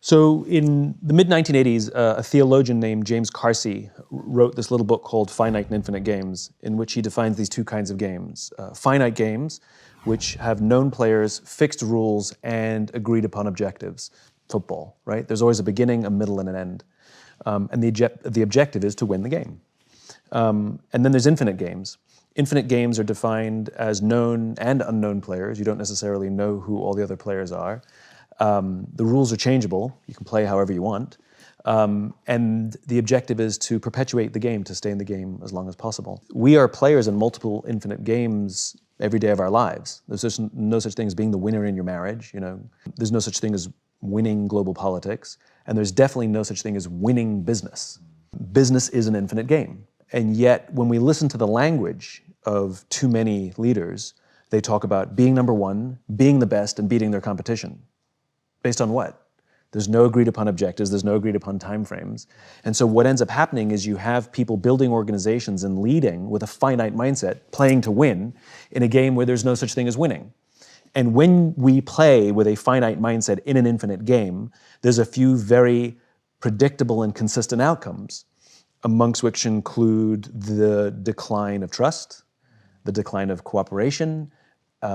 So in the mid-1980s, a theologian named James Carsey wrote this little book called Finite and Infinite Games, in which he defines these two kinds of games. Finite games, which have known players, fixed rules, and agreed upon objectives. Football, right? There's always a beginning, a middle, and an end. And the objective is to win the game. And then there's infinite games. Infinite games are defined as known and unknown players. You don't necessarily know who all the other players are. The rules are changeable. You can play however you want. And the objective is to perpetuate the game, to stay in the game as long as possible. We are players in multiple infinite games every day of our lives. There's no such thing as being the winner in your marriage. There's no such thing as winning global politics. And there's definitely no such thing as winning business. Business is an infinite game. And yet, when we listen to the language of too many leaders, they talk about being number one, being the best, and beating their competition. Based on what? There's no agreed upon objectives, there's no agreed upon timeframes. And so what ends up happening is you have people building organizations and leading with a finite mindset, playing to win, in a game where there's no such thing as winning. And when we play with a finite mindset in an infinite game, there's a few very predictable and consistent outcomes, amongst which include the decline of trust, the decline of cooperation,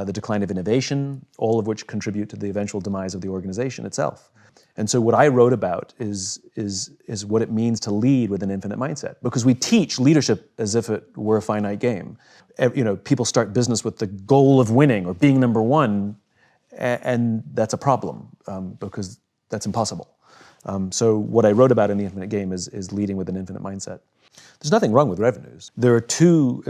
the decline of innovation, all of which contribute to the eventual demise of the organization itself. And so what I wrote about is what it means to lead with an infinite mindset, because we teach leadership as if it were a finite game. People start business with the goal of winning or being number one, and that's a problem because that's impossible. So what I wrote about in The Infinite Game is leading with an infinite mindset. There's nothing wrong with revenues. There are two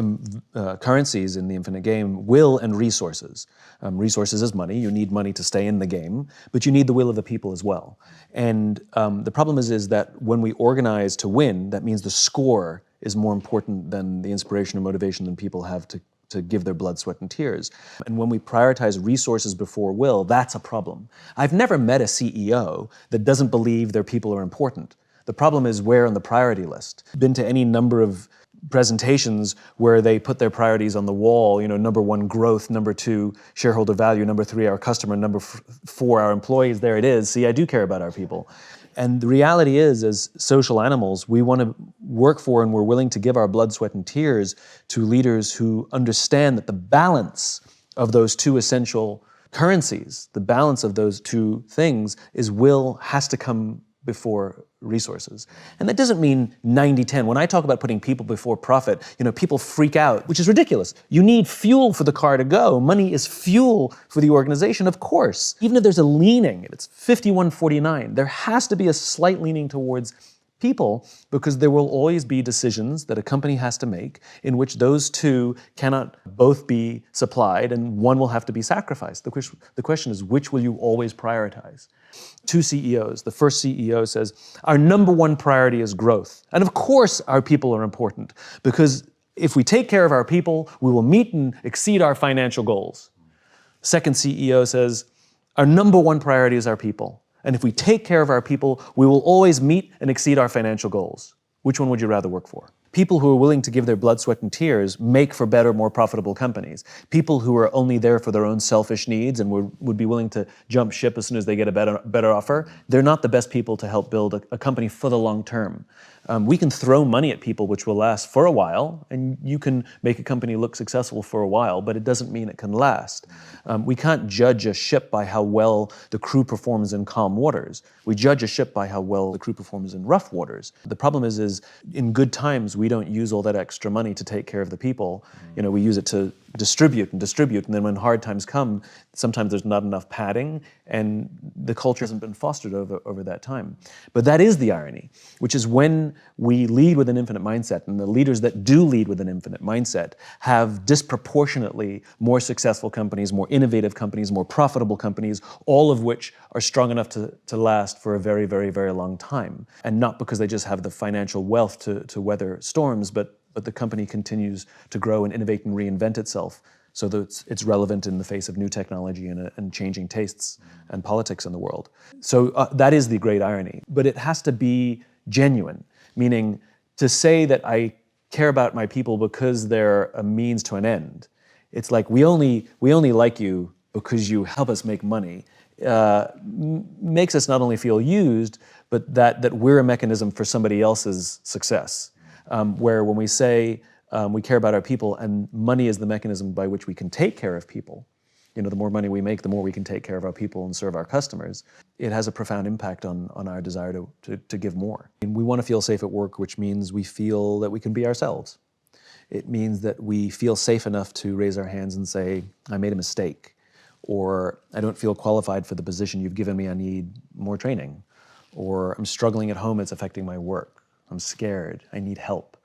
currencies in the infinite game, will and resources. Resources is money. You need money to stay in the game, but you need the will of the people as well. And the problem is that when we organize to win, that means the score is more important than the inspiration and motivation that people have to give their blood, sweat, and tears. And when we prioritize resources before will, that's a problem. I've never met a CEO that doesn't believe their people are important. The problem is where on the priority list. Been to any number of presentations where they put their priorities on the wall, number one, growth, number two, shareholder value, number three, our customer, number four, our employees. There it is. See, I do care about our people. And the reality is, as social animals, we want to work for and we're willing to give our blood, sweat, and tears to leaders who understand that the balance of those two essential currencies, the balance of those two things is will has to come before resources. And that doesn't mean 90-10. When I talk about putting people before profit, people freak out, which is ridiculous. You need fuel for the car to go. Money is fuel for the organization, of course. Even if there's a leaning, if it's 51-49, there has to be a slight leaning towards people, because there will always be decisions that a company has to make in which those two cannot both be supplied and one will have to be sacrificed. The question is, which will you always prioritize? Two CEOs. The first CEO says, our number one priority is growth. And of course our people are important, because if we take care of our people, we will meet and exceed our financial goals. Second CEO says, our number one priority is our people. And if we take care of our people, we will always meet and exceed our financial goals. Which one would you rather work for? People who are willing to give their blood, sweat, and tears make for better, more profitable companies. People who are only there for their own selfish needs and would be willing to jump ship as soon as they get a better offer, they're not the best people to help build a company for the long term. We can throw money at people which will last for a while, and you can make a company look successful for a while, but it doesn't mean it can last. We can't judge a ship by how well the crew performs in calm waters. We judge a ship by how well the crew performs in rough waters. The problem is in good times, we don't use all that extra money to take care of the people. We use it to distribute, and then when hard times come, sometimes there's not enough padding, and the culture hasn't been fostered over that time. But that is the irony, which is when we lead with an infinite mindset, and the leaders that do lead with an infinite mindset have disproportionately more successful companies, more innovative companies, more profitable companies, all of which are strong enough to last for a very, very, very long time. And not because they just have the financial wealth to weather storms, but the company continues to grow and innovate and reinvent itself so that it's relevant in the face of new technology and changing tastes and politics in the world. So that is the great irony. But it has to be genuine, meaning to say that I care about my people because they're a means to an end. It's like we only like you because you help us make money. makes us not only feel used, but that we're a mechanism for somebody else's success. Where when we say we care about our people and money is the mechanism by which we can take care of people, the more money we make, the more we can take care of our people and serve our customers, it has a profound impact on our desire to give more. And we want to feel safe at work, which means we feel that we can be ourselves. It means that we feel safe enough to raise our hands and say, I made a mistake, or I don't feel qualified for the position you've given me, I need more training, or I'm struggling at home, it's affecting my work, I'm scared, I need help.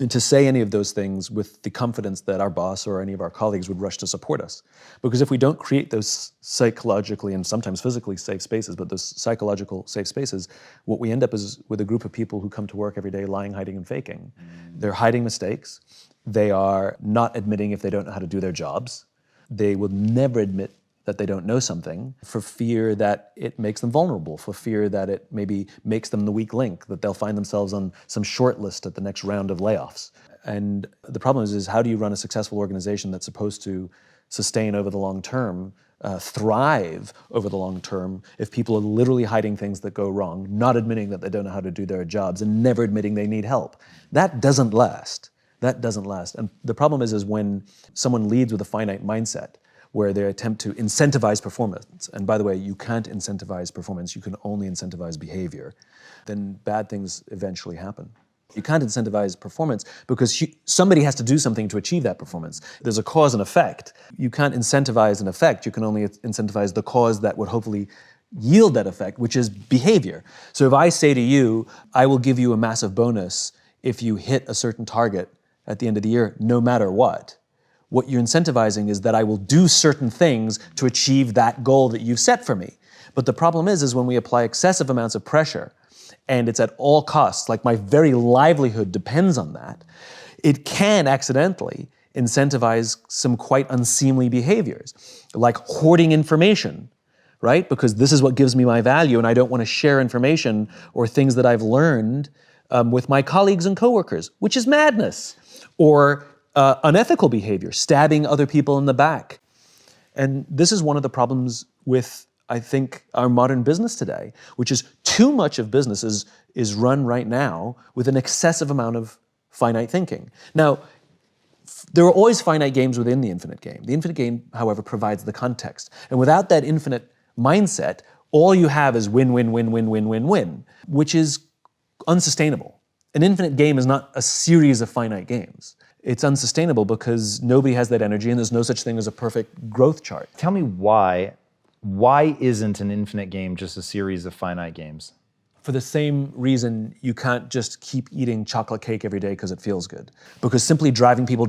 And to say any of those things with the confidence that our boss or any of our colleagues would rush to support us. Because if we don't create those psychologically and sometimes physically safe spaces, but those psychological safe spaces, what we end up is with a group of people who come to work every day lying, hiding, and faking. They're hiding mistakes. They are not admitting if they don't know how to do their jobs. They will never admit that they don't know something for fear that it makes them vulnerable, for fear that it maybe makes them the weak link, that they'll find themselves on some short list at the next round of layoffs. And the problem is how do you run a successful organization that's supposed to sustain over the long term, thrive over the long term, if people are literally hiding things that go wrong, not admitting that they don't know how to do their jobs, and never admitting they need help? That doesn't last. That doesn't last. And the problem is when someone leads with a finite mindset, where they attempt to incentivize performance. And by the way, you can't incentivize performance, you can only incentivize behavior. Then bad things eventually happen. You can't incentivize performance because somebody has to do something to achieve that performance. There's a cause and effect. You can't incentivize an effect, you can only incentivize the cause that would hopefully yield that effect, which is behavior. So if I say to you, I will give you a massive bonus if you hit a certain target at the end of the year, no matter what you're incentivizing is that I will do certain things to achieve that goal that you've set for me. But the problem is when we apply excessive amounts of pressure, and it's at all costs, like my very livelihood depends on that, it can accidentally incentivize some quite unseemly behaviors, like hoarding information, right? Because this is what gives me my value, and I don't want to share information or things that I've learned with my colleagues and coworkers, which is madness. Or unethical behavior, stabbing other people in the back. And this is one of the problems with, I think, our modern business today, which is too much of business is run right now with an excessive amount of finite thinking. Now, there are always finite games within the infinite game. The infinite game, however, provides the context. And without that infinite mindset, all you have is win, win, win, win, win, win, win, which is unsustainable. An infinite game is not a series of finite games. It's unsustainable because nobody has that energy and there's no such thing as a perfect growth chart. Tell me why isn't an infinite game just a series of finite games? For the same reason you can't just keep eating chocolate cake every day because it feels good. Because simply driving people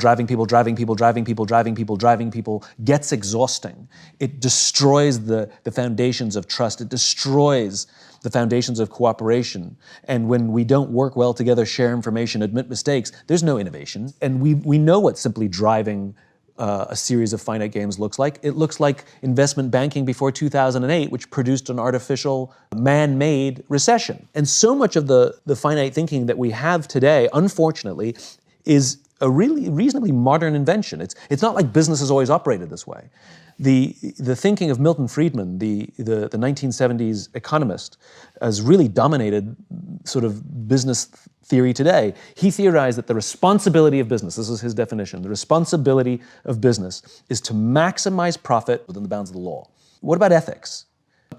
gets exhausting. It destroys the foundations of trust. It destroys the foundations of cooperation. And when we don't work well together, share information, admit mistakes, there's no innovation. And we know what simply driving a series of finite games looks like. It looks like investment banking before 2008, which produced an artificial, man-made recession. And so much of the finite thinking that we have today, unfortunately, is a really reasonably modern invention. It's not like business has always operated this way. The thinking of Milton Friedman, the 1970s economist, has really dominated sort of business theory today. He theorized that the responsibility of business, this is his definition, the responsibility of business is to maximize profit within the bounds of the law. What about ethics?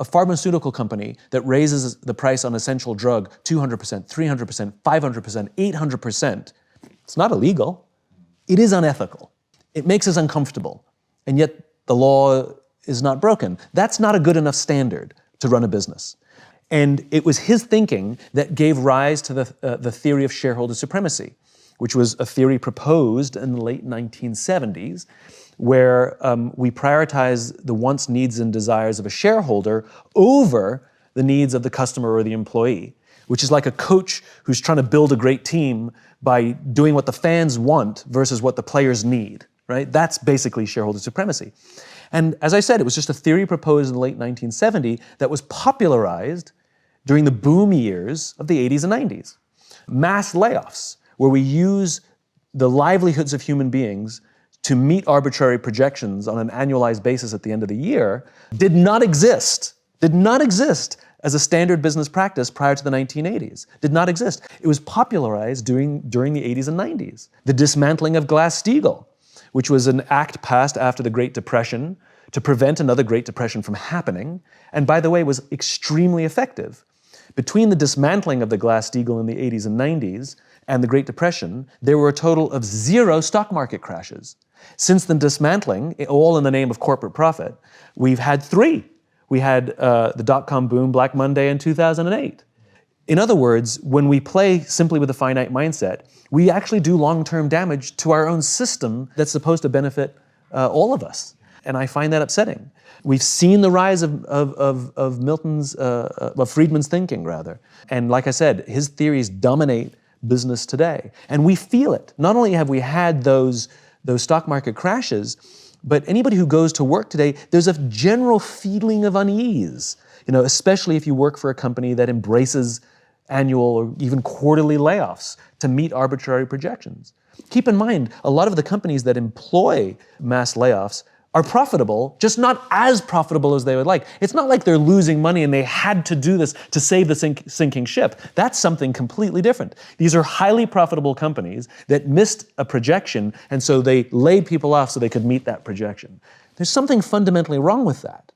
A pharmaceutical company that raises the price on essential drug 200%, 300%, 500%, 800%, it's not illegal. It is unethical. It makes us uncomfortable. And yet the law is not broken. That's not a good enough standard to run a business. And it was his thinking that gave rise to the theory of shareholder supremacy, which was a theory proposed in the late 1970s, where we prioritize the wants, needs, and desires of a shareholder over the needs of the customer or the employee, which is like a coach who's trying to build a great team by doing what the fans want versus what the players need, right? That's basically shareholder supremacy. And as I said, it was just a theory proposed in the late 1970s that was popularized during the boom years of the 80s and 90s. Mass layoffs, where we use the livelihoods of human beings to meet arbitrary projections on an annualized basis at the end of the year did not exist as a standard business practice prior to the 1980s. Did not exist. It was popularized during the 80s and 90s. The dismantling of Glass-Steagall, which was an act passed after the Great Depression to prevent another Great Depression from happening, and by the way, was extremely effective. Between the dismantling of the Glass-Steagall in the 80s and 90s and the Great Depression, there were a total of 0 stock market crashes. Since the dismantling, all in the name of corporate profit, we've had 3. We had the dot-com boom, Black Monday in 2008. In other words, when we play simply with a finite mindset, we actually do long-term damage to our own system that's supposed to benefit all of us. And I find that upsetting. We've seen the rise of Friedman's thinking, rather. And like I said, his theories dominate business today. And we feel it. Not only have we had those stock market crashes, but anybody who goes to work today, there's a general feeling of unease, especially if you work for a company that embraces annual or even quarterly layoffs to meet arbitrary projections. Keep in mind, a lot of the companies that employ mass layoffs are profitable, just not as profitable as they would like. It's not like they're losing money and they had to do this to save the sinking ship. That's something completely different. These are highly profitable companies that missed a projection, and so they laid people off so they could meet that projection. There's something fundamentally wrong with that.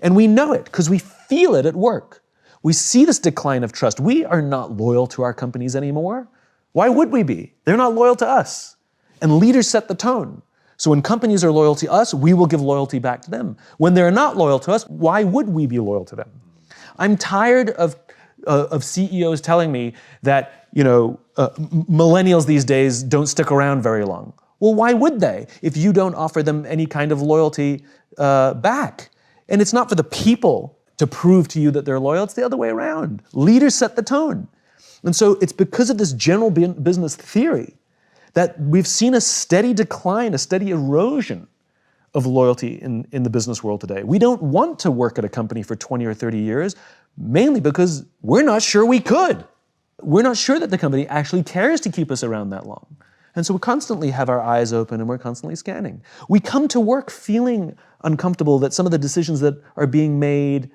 And we know it because we feel it at work. We see this decline of trust. We are not loyal to our companies anymore. Why would we be? They're not loyal to us. And leaders set the tone. So when companies are loyal to us, we will give loyalty back to them. When they're not loyal to us, why would we be loyal to them? I'm tired of CEOs telling me that millennials these days don't stick around very long. Well, why would they if you don't offer them any kind of loyalty back? And it's not for the people to prove to you that they're loyal, it's the other way around. Leaders set the tone. And so it's because of this general business theory that we've seen a steady decline, a steady erosion of loyalty in the business world today. We don't want to work at a company for 20 or 30 years, mainly because we're not sure we could. We're not sure that the company actually cares to keep us around that long. And so we constantly have our eyes open and we're constantly scanning. We come to work feeling uncomfortable that some of the decisions that are being made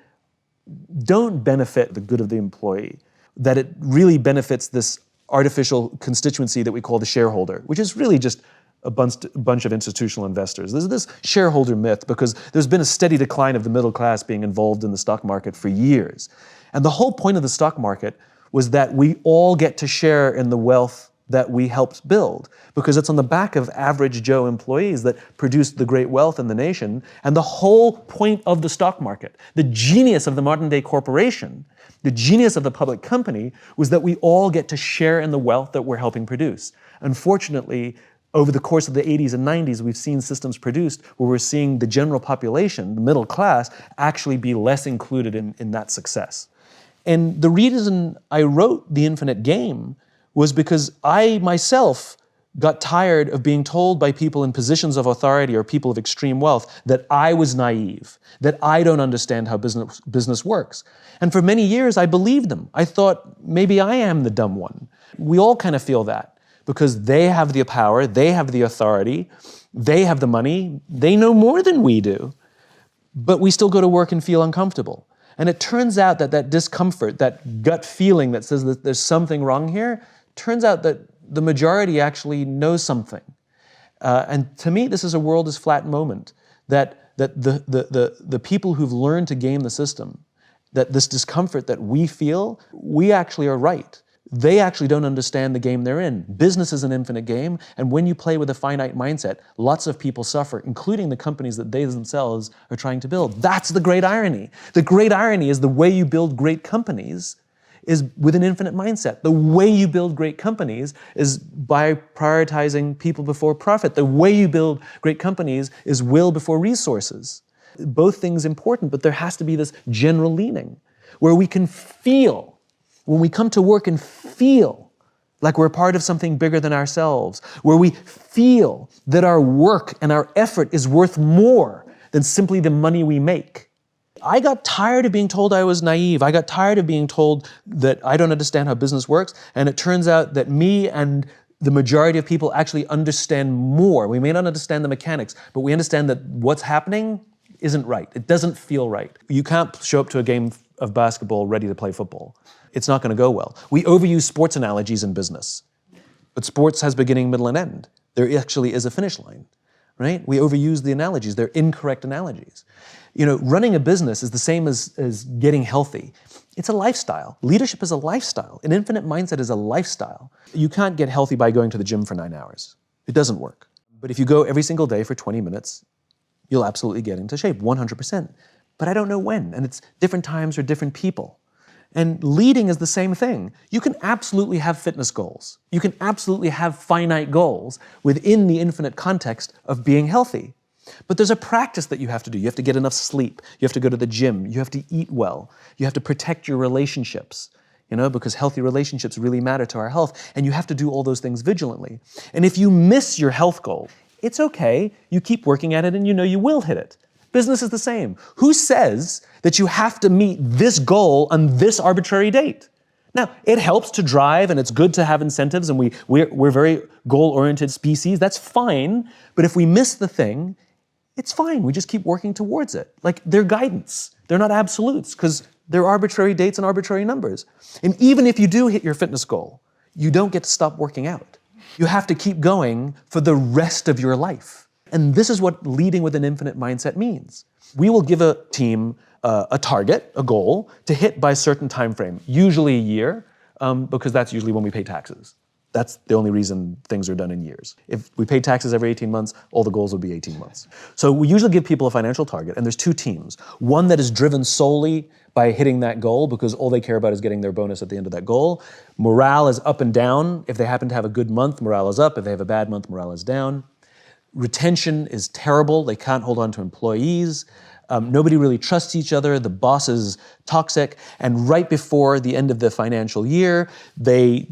don't benefit the good of the employee, that it really benefits this artificial constituency that we call the shareholder, which is really just a bunch of institutional investors. There's this shareholder myth because there's been a steady decline of the middle class being involved in the stock market for years. And the whole point of the stock market was that we all get to share in the wealth that we helped build, because it's on the back of average Joe employees that produced the great wealth in the nation. And the whole point of the stock market, the genius of the modern day corporation, the genius of the public company, was that we all get to share in the wealth that we're helping produce. Unfortunately, over the course of the 80s and 90s, we've seen systems produced where we're seeing the general population, the middle class, actually be less included in that success. And the reason I wrote The Infinite Game was because I myself got tired of being told by people in positions of authority or people of extreme wealth that I was naive, that I don't understand how business works. And for many years, I believed them. I thought, maybe I am the dumb one. We all kind of feel that because they have the power, they have the authority, they have the money, they know more than we do, but we still go to work and feel uncomfortable. And it turns out that that discomfort, that gut feeling that says that there's something wrong here, turns out that the majority actually knows something. And to me, this is a world is flat moment, that the people who've learned to game the system, that this discomfort that we feel, we actually are right. They actually don't understand the game they're in. Business is an infinite game, and when you play with a finite mindset, lots of people suffer, including the companies that they themselves are trying to build. That's the great irony. The great irony is the way you build great companies is with an infinite mindset. The way you build great companies is by prioritizing people before profit. The way you build great companies is will before resources. Both things important, but there has to be this general leaning where we can feel, when we come to work and feel like we're part of something bigger than ourselves, where we feel that our work and our effort is worth more than simply the money we make. I got tired of being told I was naive. I got tired of being told that I don't understand how business works. And it turns out that me and the majority of people actually understand more. We may not understand the mechanics, but we understand that what's happening isn't right. It doesn't feel right. You can't show up to a game of basketball ready to play football. It's not going to go well. We overuse sports analogies in business, but sports has beginning, middle, and end. There actually is a finish line, right? We overuse the analogies. They're incorrect analogies. Running a business is the same as getting healthy. It's a lifestyle. Leadership is a lifestyle. An infinite mindset is a lifestyle. You can't get healthy by going to the gym for 9 hours. It doesn't work. But if you go every single day for 20 minutes, you'll absolutely get into shape, 100%. But I don't know when, and it's different times for different people. And leading is the same thing. You can absolutely have fitness goals. You can absolutely have finite goals within the infinite context of being healthy. But there's a practice that you have to do. You have to get enough sleep. You have to go to the gym. You have to eat well. You have to protect your relationships, because healthy relationships really matter to our health. And you have to do all those things vigilantly. And if you miss your health goal, it's okay. You keep working at it and you will hit it. Business is the same. Who says that you have to meet this goal on this arbitrary date? Now, it helps to drive and it's good to have incentives and we're very goal-oriented species. That's fine. But if we miss the thing, it's fine. We just keep working towards it. Like, they're guidance. They're not absolutes because they're arbitrary dates and arbitrary numbers. And even if you do hit your fitness goal, you don't get to stop working out. You have to keep going for the rest of your life. And this is what leading with an infinite mindset means. We will give a team a target, a goal, to hit by a certain time frame, usually a year, because that's usually when we pay taxes. That's the only reason things are done in years. If we pay taxes every 18 months, all the goals would be 18 months. So we usually give people a financial target, and there's two teams. One that is driven solely by hitting that goal because all they care about is getting their bonus at the end of that goal. Morale is up and down. If they happen to have a good month, morale is up. If they have a bad month, morale is down. Retention is terrible. They can't hold on to employees. Nobody really trusts each other. The boss is toxic. And right before the end of the financial year, they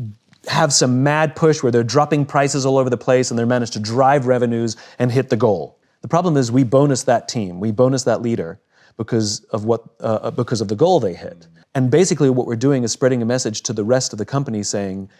have some mad push where they're dropping prices all over the place and they're managed to drive revenues and hit the goal. The problem is we bonus that team, we bonus that leader because of the goal they hit. And basically what we're doing is spreading a message to the rest of the company saying,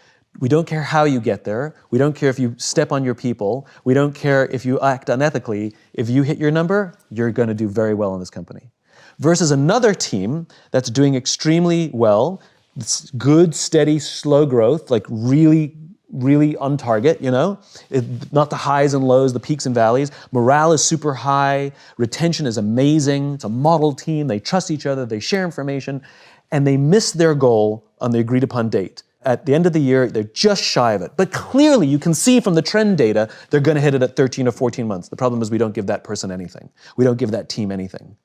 we don't care how you get there, we don't care if you step on your people, we don't care if you act unethically, if you hit your number, you're going to do very well in this company. Versus another team that's doing extremely well. It's good, steady, slow growth, like really, really on target, not the highs and lows, the peaks and valleys. Morale is super high. Retention is amazing. It's a model team. They trust each other. They share information. And they miss their goal on the agreed upon date. At the end of the year, they're just shy of it. But clearly, you can see from the trend data, they're going to hit it at 13 or 14 months. The problem is we don't give that person anything. We don't give that team anything.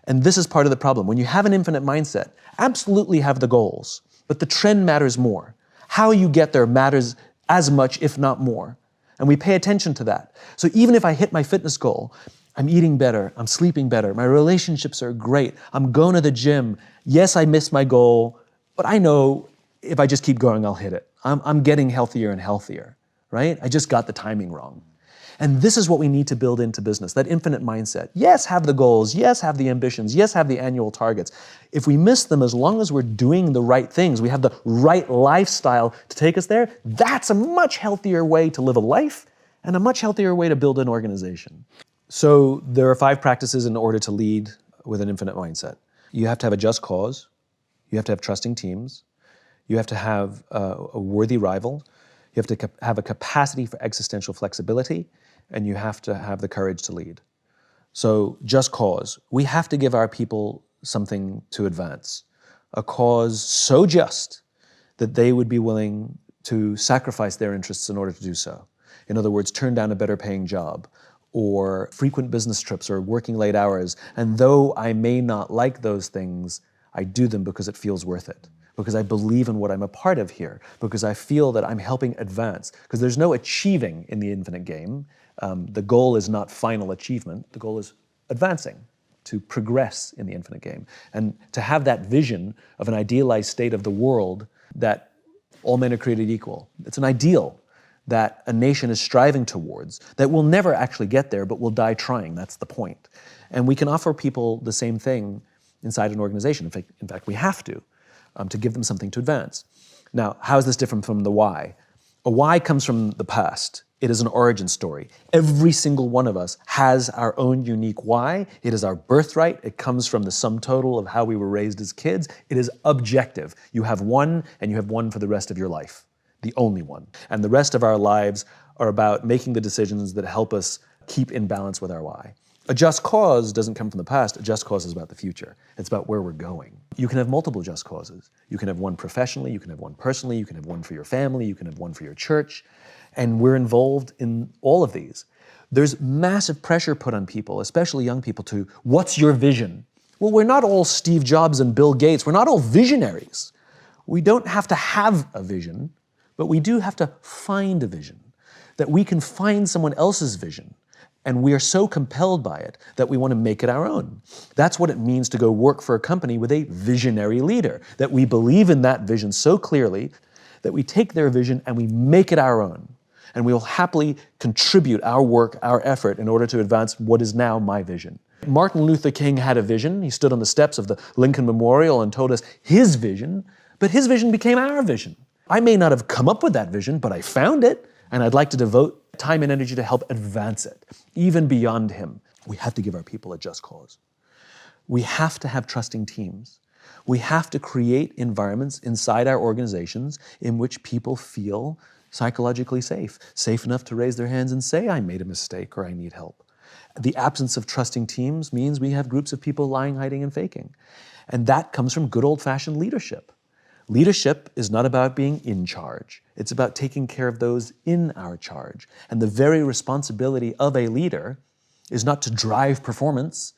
And this is part of the problem. When you have an infinite mindset, absolutely have the goals, but the trend matters more. How you get there matters as much, if not more. And we pay attention to that. So even if I hit my fitness goal, I'm eating better, I'm sleeping better, my relationships are great, I'm going to the gym. Yes, I missed my goal, but I know if I just keep going, I'll hit it. I'm getting healthier and healthier, right? I just got the timing wrong. And this is what we need to build into business, that infinite mindset. Yes, have the goals. Yes, have the ambitions. Yes, have the annual targets. If we miss them, as long as we're doing the right things, we have the right lifestyle to take us there, that's a much healthier way to live a life and a much healthier way to build an organization. So there are 5 practices in order to lead with an infinite mindset. You have to have a just cause. You have to have trusting teams. You have to have a worthy rival. You have to have a capacity for existential flexibility, and you have to have the courage to lead. So just cause. We have to give our people something to advance, a cause so just that they would be willing to sacrifice their interests in order to do so. In other words, turn down a better paying job or frequent business trips or working late hours. And though I may not like those things, I do them because it feels worth it, because I believe in what I'm a part of here, because I feel that I'm helping advance, because there's no achieving in the infinite game. The goal is not final achievement. The goal is advancing, to progress in the infinite game, and to have that vision of an idealized state of the world that all men are created equal. It's an ideal that a nation is striving towards that will never actually get there, but will die trying. That's the point. And we can offer people the same thing inside an organization. In fact, we have to give them something to advance. Now, how is this different from the why? A why comes from the past. It is an origin story. Every single one of us has our own unique why. It is our birthright. It comes from the sum total of how we were raised as kids. It is objective. You have one, and you have one for the rest of your life, the only one. And the rest of our lives are about making the decisions that help us keep in balance with our why. A just cause doesn't come from the past. A just cause is about the future. It's about where we're going. You can have multiple just causes. You can have one professionally, you can have one personally, you can have one for your family, you can have one for your church. And we're involved in all of these. There's massive pressure put on people, especially young people, to what's your vision? Well, we're not all Steve Jobs and Bill Gates. We're not all visionaries. We don't have to have a vision, but we do have to find a vision. That we can find someone else's vision, and we are so compelled by it that we want to make it our own. That's what it means to go work for a company with a visionary leader, that we believe in that vision so clearly that we take their vision and we make it our own. And we will happily contribute our work, our effort, in order to advance what is now my vision. Martin Luther King had a vision. He stood on the steps of the Lincoln Memorial and told us his vision, but his vision became our vision. I may not have come up with that vision, but I found it, and I'd like to devote time and energy to help advance it, even beyond him. We have to give our people a just cause. We have to have trusting teams. We have to create environments inside our organizations in which people feel psychologically safe enough to raise their hands and say, I made a mistake or I need help. The absence of trusting teams means we have groups of people lying, hiding, and faking. And that comes from good old-fashioned leadership. Leadership is not about being in charge. It's about taking care of those in our charge. And the very responsibility of a leader is not to drive performance.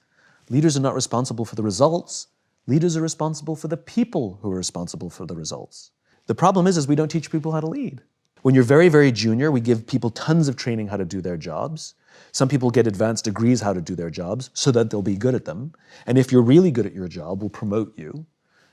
Leaders are not responsible for the results. Leaders are responsible for the people who are responsible for the results. The problem is we don't teach people how to lead. When you're very, very junior, we give people tons of training how to do their jobs. Some people get advanced degrees how to do their jobs so that they'll be good at them. And if you're really good at your job, we'll promote you.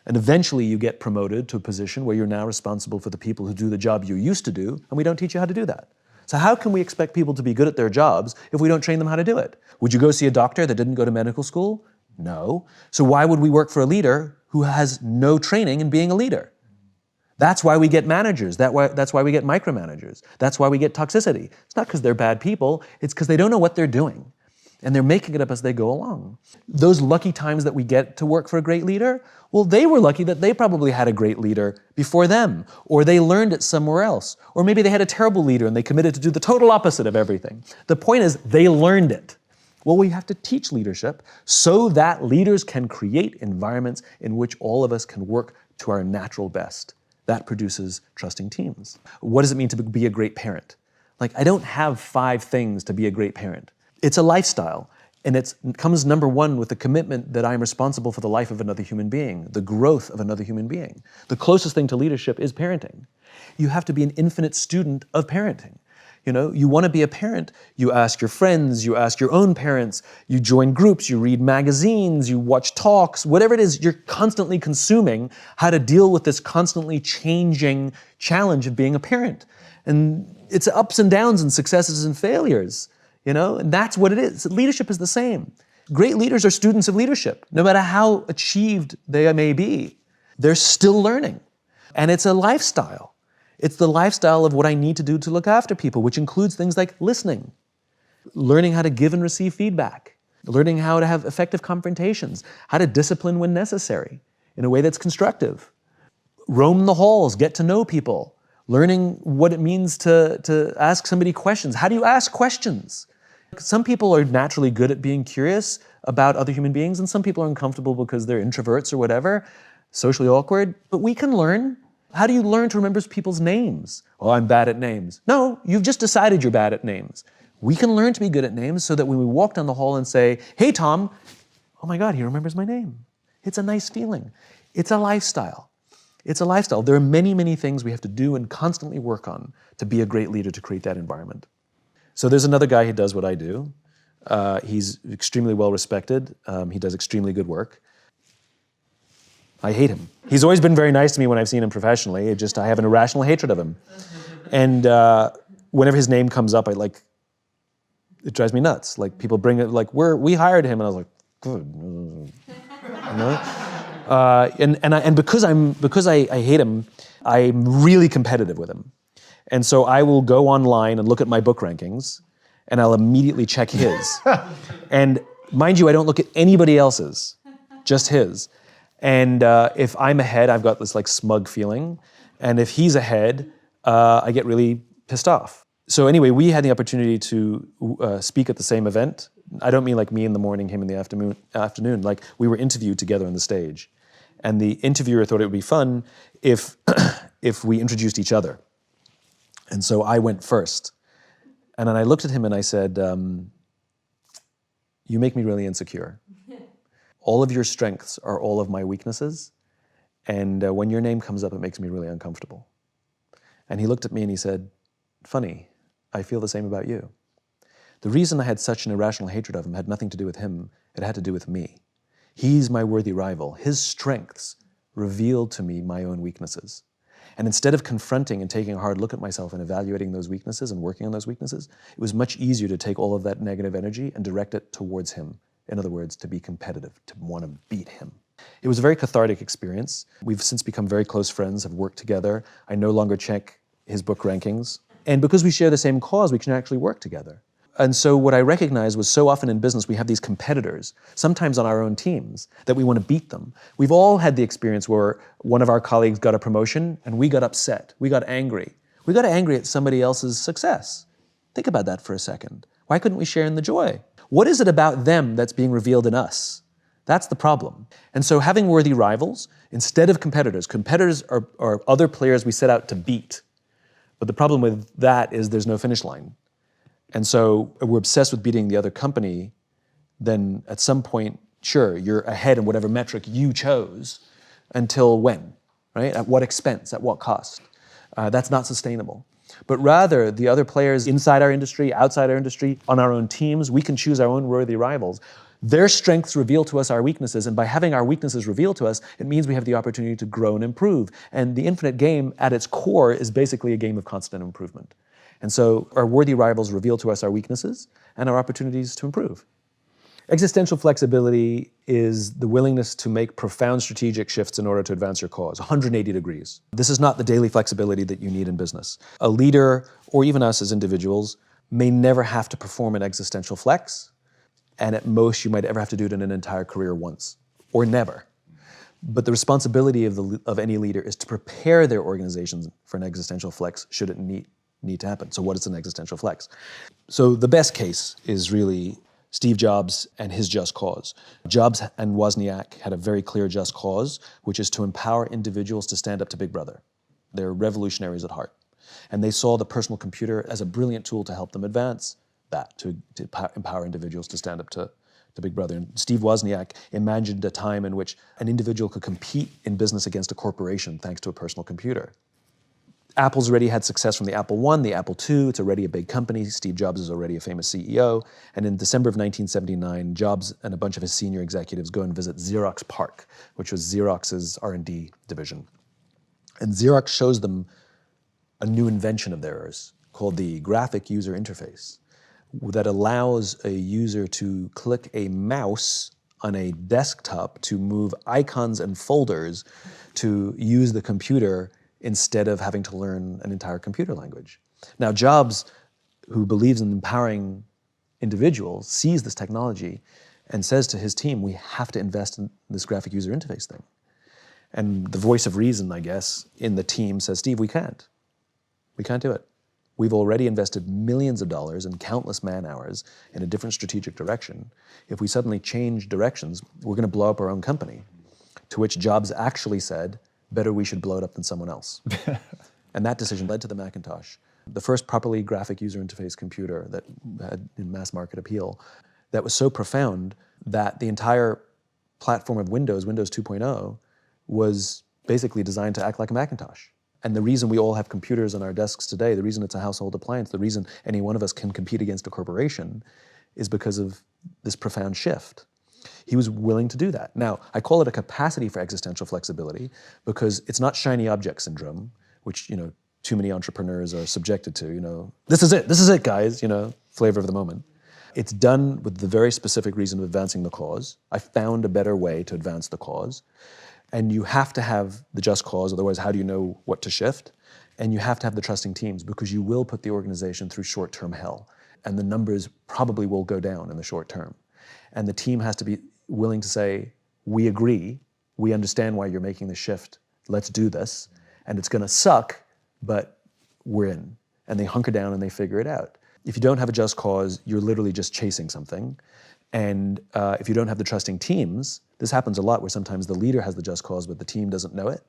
And eventually you get promoted to a position where you're now responsible for the people who do the job you used to do, and we don't teach you how to do that. So how can we expect people to be good at their jobs if we don't train them how to do it? Would you go see a doctor that didn't go to medical school? No. So why would we work for a leader who has no training in being a leader? That's why we get managers. That's why we get micromanagers. That's why we get toxicity. It's not because they're bad people. It's because they don't know what they're doing. And they're making it up as they go along. Those lucky times that we get to work for a great leader, well, they were lucky that they probably had a great leader before them, or they learned it somewhere else. Or maybe they had a terrible leader and they committed to do the total opposite of everything. The point is, they learned it. Well, we have to teach leadership so that leaders can create environments in which all of us can work to our natural best. That produces trusting teams. What does it mean to be a great parent? Like, I don't have 5 things to be a great parent. It's a lifestyle, and it comes number 1 with the commitment that I'm responsible for the life of another human being, the growth of another human being. The closest thing to leadership is parenting. You have to be an infinite student of parenting. You know, you want to be a parent, you ask your friends, you ask your own parents, you join groups, you read magazines, you watch talks, whatever it is, you're constantly consuming how to deal with this constantly changing challenge of being a parent. And it's ups and downs and successes and failures, you know, and that's what it is. Leadership is the same. Great leaders are students of leadership. No matter how achieved they may be, they're still learning. And it's a lifestyle. It's the lifestyle of what I need to do to look after people, which includes things like listening, learning how to give and receive feedback, learning how to have effective confrontations, how to discipline when necessary in a way that's constructive, roam the halls, get to know people, learning what it means to ask somebody questions. How do you ask questions? Some people are naturally good at being curious about other human beings, and some people are uncomfortable because they're introverts or whatever, socially awkward, but we can learn. How do you learn to remember people's names? Oh, I'm bad at names. No, you've just decided you're bad at names. We can learn to be good at names so that when we walk down the hall and say, hey, Tom, oh my God, he remembers my name. It's a nice feeling. It's a lifestyle. It's a lifestyle. There are many, many things we have to do and constantly work on to be a great leader, to create that environment. So there's another guy who does what I do. He's extremely well respected. He does extremely good work. I hate him. He's always been very nice to me when I've seen him professionally. I have an irrational hatred of him. And whenever his name comes up, it drives me nuts. Like, people bring it, like, we hired him, and I was like, good. You know? And because I hate him, I'm really competitive with him. And so I will go online and look at my book rankings, and I'll immediately check his. And mind you, I don't look at anybody else's, just his. And if I'm ahead, I've got this like smug feeling. And if he's ahead, I get really pissed off. So anyway, we had the opportunity to speak at the same event. I don't mean like me in the morning, him in the afternoon. Like we were interviewed together on the stage. And the interviewer thought it would be fun if, if we introduced each other. And so I went first. And then I looked at him and I said, you make me really insecure. All of your strengths are all of my weaknesses. And when your name comes up, it makes me really uncomfortable. And he looked at me and he said, funny, I feel the same about you. The reason I had such an irrational hatred of him had nothing to do with him. It had to do with me. He's my worthy rival. His strengths revealed to me my own weaknesses. And instead of confronting and taking a hard look at myself and evaluating those weaknesses and working on those weaknesses, it was much easier to take all of that negative energy and direct it towards him. In other words, to be competitive, to want to beat him. It was a very cathartic experience. We've since become very close friends, have worked together. I no longer check his book rankings. And because we share the same cause, we can actually work together. And so what I recognized was so often in business, we have these competitors, sometimes on our own teams, that we want to beat them. We've all had the experience where one of our colleagues got a promotion and we got upset, we got angry. We got angry at somebody else's success. Think about that for a second. Why couldn't we share in the joy? What is it about them that's being revealed in us? That's the problem. And so having worthy rivals, instead of competitors are other players we set out to beat. But the problem with that is there's no finish line. And so we're obsessed with beating the other company, then at some point, sure, you're ahead in whatever metric you chose, until when, right? At what expense, at what cost? That's not sustainable. But rather, the other players inside our industry, outside our industry, on our own teams, we can choose our own worthy rivals. Their strengths reveal to us our weaknesses, and by having our weaknesses revealed to us, it means we have the opportunity to grow and improve. And the infinite game, at its core, is basically a game of constant improvement. And so our worthy rivals reveal to us our weaknesses and our opportunities to improve. Existential flexibility is the willingness to make profound strategic shifts in order to advance your cause, 180 degrees. This is not the daily flexibility that you need in business. A leader, or even us as individuals, may never have to perform an existential flex, and at most you might ever have to do it in an entire career once, or never. But the responsibility of any leader is to prepare their organizations for an existential flex should it need to happen. So what is an existential flex? So the best case is really Steve Jobs and his just cause. Jobs and Wozniak had a very clear just cause, which is to empower individuals to stand up to Big Brother. They're revolutionaries at heart. And they saw the personal computer as a brilliant tool to help them advance that, to empower individuals to stand up to Big Brother. And Steve Wozniak imagined a time in which an individual could compete in business against a corporation thanks to a personal computer. Apple's already had success from the Apple I, the Apple II. It's already a big company. Steve Jobs is already a famous CEO. And in December of 1979, Jobs and a bunch of his senior executives go and visit Xerox PARC, which was Xerox's R&D division. And Xerox shows them a new invention of theirs called the graphic user interface that allows a user to click a mouse on a desktop to move icons and folders to use the computer instead of having to learn an entire computer language. Now, Jobs, who believes in empowering individuals, sees this technology and says to his team, we have to invest in this graphic user interface thing. And the voice of reason, I guess, in the team says, Steve, we can't. We can't do it. We've already invested millions of dollars and countless man hours in a different strategic direction. If we suddenly change directions, we're going to blow up our own company. To which Jobs actually said, better we should blow it up than someone else. And that decision led to the Macintosh, the first properly graphic user interface computer that had mass market appeal, that was so profound that the entire platform of Windows 2.0, was basically designed to act like a Macintosh. And the reason we all have computers on our desks today, the reason it's a household appliance, the reason any one of us can compete against a corporation is because of this profound shift. He was willing to do that. Now, I call it a capacity for existential flexibility because it's not shiny object syndrome, which, too many entrepreneurs are subjected to, this is it, guys, flavor of the moment. It's done with the very specific reason of advancing the cause. I found a better way to advance the cause. And you have to have the just cause, otherwise how do you know what to shift? And you have to have the trusting teams because you will put the organization through short-term hell. And the numbers probably will go down in the short term. And the team has to be willing to say, we agree, we understand why you're making the shift, let's do this. And it's gonna suck, but we're in. And they hunker down and they figure it out. If you don't have a just cause, you're literally just chasing something. And if you don't have the trusting teams, this happens a lot where sometimes the leader has the just cause, but the team doesn't know it.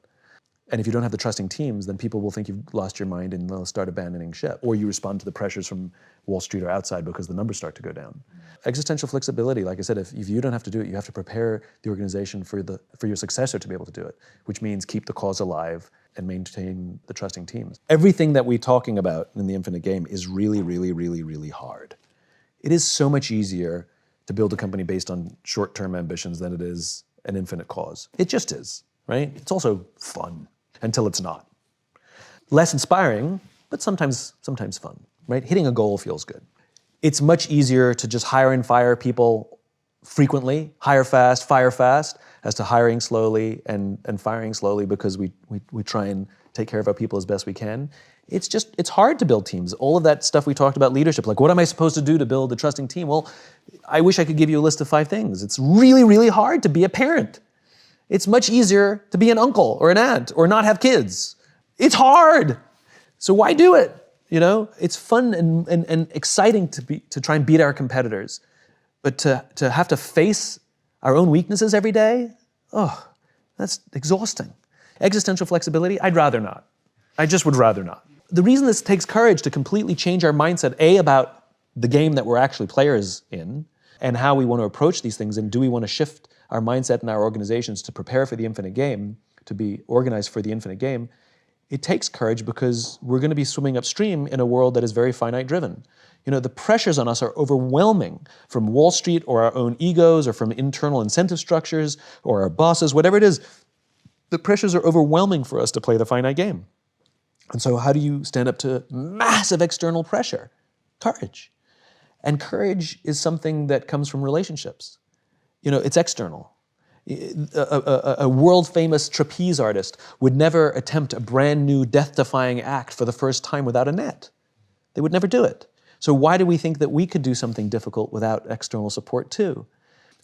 And if you don't have the trusting teams, then people will think you've lost your mind and they'll start abandoning ship. Or you respond to the pressures from Wall Street or outside because the numbers start to go down. Existential flexibility, like I said, if you don't have to do it, you have to prepare the organization for your successor to be able to do it, which means keep the cause alive and maintain the trusting teams. Everything that we're talking about in the infinite game is really, really, really, really hard. It is so much easier to build a company based on short-term ambitions than it is an infinite cause. It just is, right? It's also fun until it's not. Less inspiring, but sometimes fun, right? Hitting a goal feels good. It's much easier to just hire and fire people frequently, hire fast, fire fast, as to hiring slowly and firing slowly because we try and take care of our people as best we can. It's hard to build teams. All of that stuff we talked about leadership, like what am I supposed to do to build a trusting team? Well, I wish I could give you a list of 5 things. It's really, really hard to be a parent. It's much easier to be an uncle or an aunt or not have kids. It's hard. So why do it? You know, it's fun and exciting to try and beat our competitors. But to have to face our own weaknesses every day, oh, that's exhausting. Existential flexibility, I'd rather not. I just would rather not. The reason this takes courage to completely change our mindset, A, about the game that we're actually players in, and how we want to approach these things, and do we want to shift our mindset and our organizations to prepare for the infinite game, to be organized for the infinite game, it takes courage because we're going to be swimming upstream in a world that is very finite driven. You know, the pressures on us are overwhelming from Wall Street or our own egos or from internal incentive structures or our bosses, whatever it is. The pressures are overwhelming for us to play the finite game. And so how do you stand up to massive external pressure? Courage. And courage is something that comes from relationships. You know, it's external. A world-famous trapeze artist would never attempt a brand new death-defying act for the first time without a net. They would never do it. So why do we think that we could do something difficult without external support too?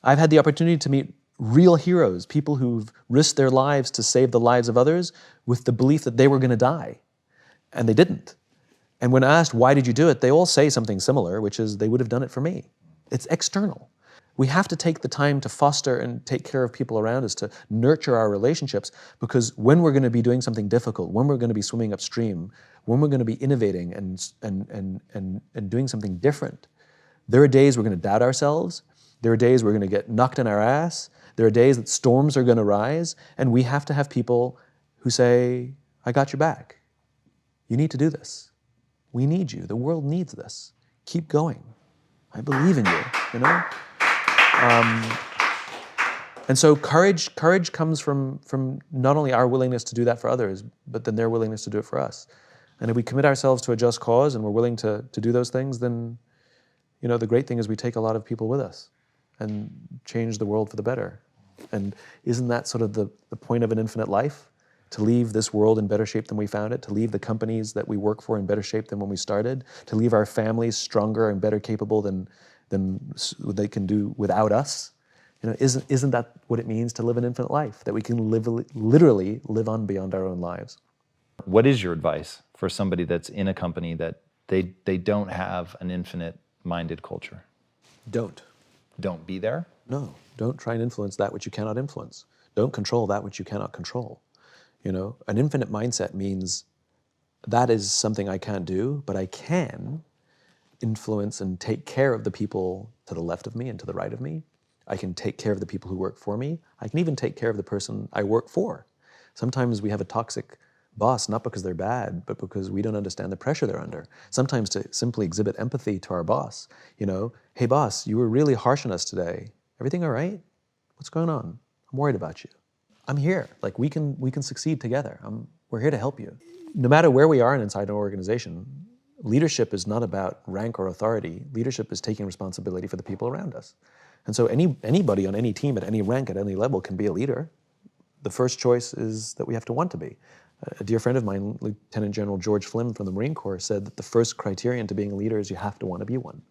I've had the opportunity to meet real heroes, people who've risked their lives to save the lives of others with the belief that they were going to die. And they didn't. And when asked, why did you do it? They all say something similar, which is they would have done it for me. It's external. We have to take the time to foster and take care of people around us, to nurture our relationships, because when we're going to be doing something difficult, when we're going to be swimming upstream, when we're going to be innovating and doing something different, there are days we're going to doubt ourselves. There are days we're going to get knocked in our ass. There are days that storms are going to rise, and we have to have people who say, I got your back. You need to do this. We need you. The world needs this. Keep going. I believe in you, you know? And so courage comes from not only our willingness to do that for others, but then their willingness to do it for us. And if we commit ourselves to a just cause and we're willing to do those things, then, you know, the great thing is we take a lot of people with us and change the world for the better. And isn't that sort of the point of an infinite life? To leave this world in better shape than we found it, to leave the companies that we work for in better shape than when we started, to leave our families stronger and better capable than they can do without us. You know, isn't that what it means to live an infinite life? That we can literally live on beyond our own lives. What is your advice for somebody that's in a company that they don't have an infinite-minded culture? Don't be there? No, don't try and influence that which you cannot influence. Don't control that which you cannot control. You know, an infinite mindset means that is something I can't do, but I can influence and take care of the people to the left of me and to the right of me. I can take care of the people who work for me. I can even take care of the person I work for. Sometimes we have a toxic boss, not because they're bad, but because we don't understand the pressure they're under. Sometimes to simply exhibit empathy to our boss. You know, hey boss, you were really harsh on us today. Everything all right? What's going on? I'm worried about you. I'm here. Like we can succeed together. We're here to help you. No matter where we are inside an organization, leadership is not about rank or authority. Leadership is taking responsibility for the people around us. And so anybody on any team at any rank at any level can be a leader. the first choice is that we have to want to be. A dear friend of mine, Lieutenant General George Flynn from the Marine Corps, said that the first criterion to being a leader is you have to want to be one.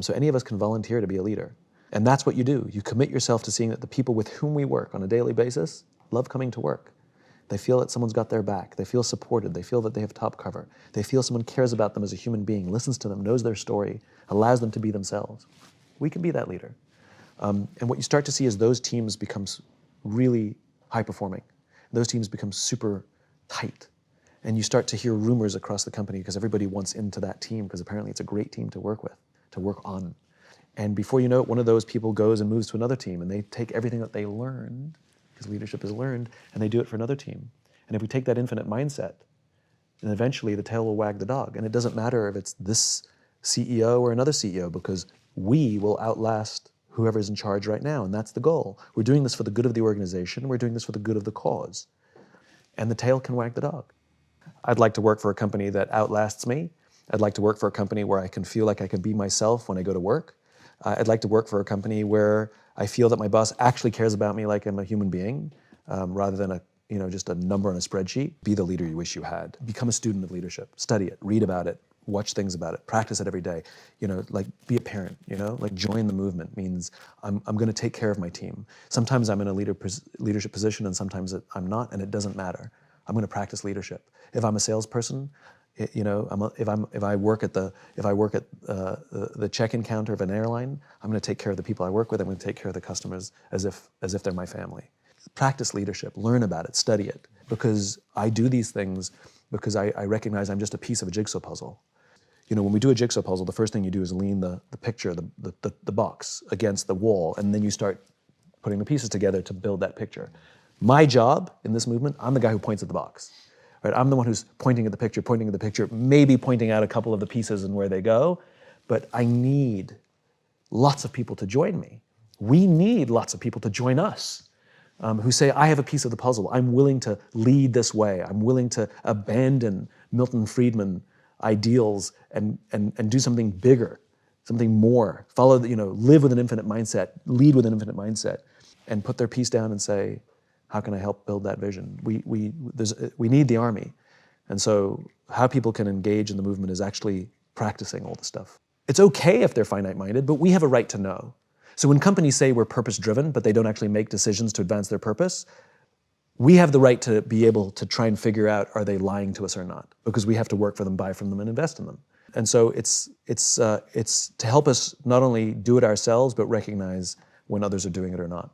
So any of us can volunteer to be a leader. And that's what you do. You commit yourself to seeing that the people with whom we work on a daily basis love coming to work. They feel that someone's got their back. They feel supported. They feel that they have top cover. They feel someone cares about them as a human being, listens to them, knows their story, allows them to be themselves. We can be that leader. And what you start to see is those teams become really high performing. Those teams become super tight. And you start to hear rumors across the company because everybody wants into that team because apparently it's a great team to work with, to work on. And before you know it, one of those people goes and moves to another team and they take everything that they learned, because leadership is learned, and they do it for another team. And if we take that infinite mindset, then eventually the tail will wag the dog. And it doesn't matter if it's this CEO or another CEO, because we will outlast whoever's in charge right now, and that's the goal. We're doing this for the good of the organization, we're doing this for the good of the cause. And the tail can wag the dog. I'd like to work for a company that outlasts me. I'd like to work for a company where I can feel like I can be myself when I go to work. I'd like to work for a company where I feel that my boss actually cares about me like I'm a human being, rather than just a number on a spreadsheet. Be the leader you wish you had. Become a student of leadership. Study it, read about it, watch things about it, practice it every day. Be a parent, join the movement means I'm going to take care of my team. Sometimes I'm in a leadership position and sometimes I'm not, and it doesn't matter. I'm going to practice leadership. If I'm a salesperson, if I work at the check-in counter of an airline, I'm going to take care of the people I work with. I'm going to take care of the customers as if they're my family. Practice leadership, learn about it, study it, because I do these things because I recognize I'm just a piece of a jigsaw puzzle. When we do a jigsaw puzzle, the first thing you do is lean the picture, the box against the wall, and then you start putting the pieces together to build that picture. My job in this movement, I'm the guy who points at the box. Right? I'm the one who's pointing at the picture, maybe pointing out a couple of the pieces and where they go, but I need lots of people to join me. We need lots of people to join us, who say, I have a piece of the puzzle. I'm willing to lead this way. I'm willing to abandon Milton Friedman ideals and do something bigger, something more. Live with an infinite mindset, lead with an infinite mindset, and put their piece down and say, how can I help build that vision? We need the army. And so how people can engage in the movement is actually practicing all the stuff. It's okay if they're finite-minded, but we have a right to know. So when companies say we're purpose-driven, but they don't actually make decisions to advance their purpose, we have the right to be able to try and figure out, are they lying to us or not? Because we have to work for them, buy from them, and invest in them. And so it's to help us not only do it ourselves, but recognize when others are doing it or not.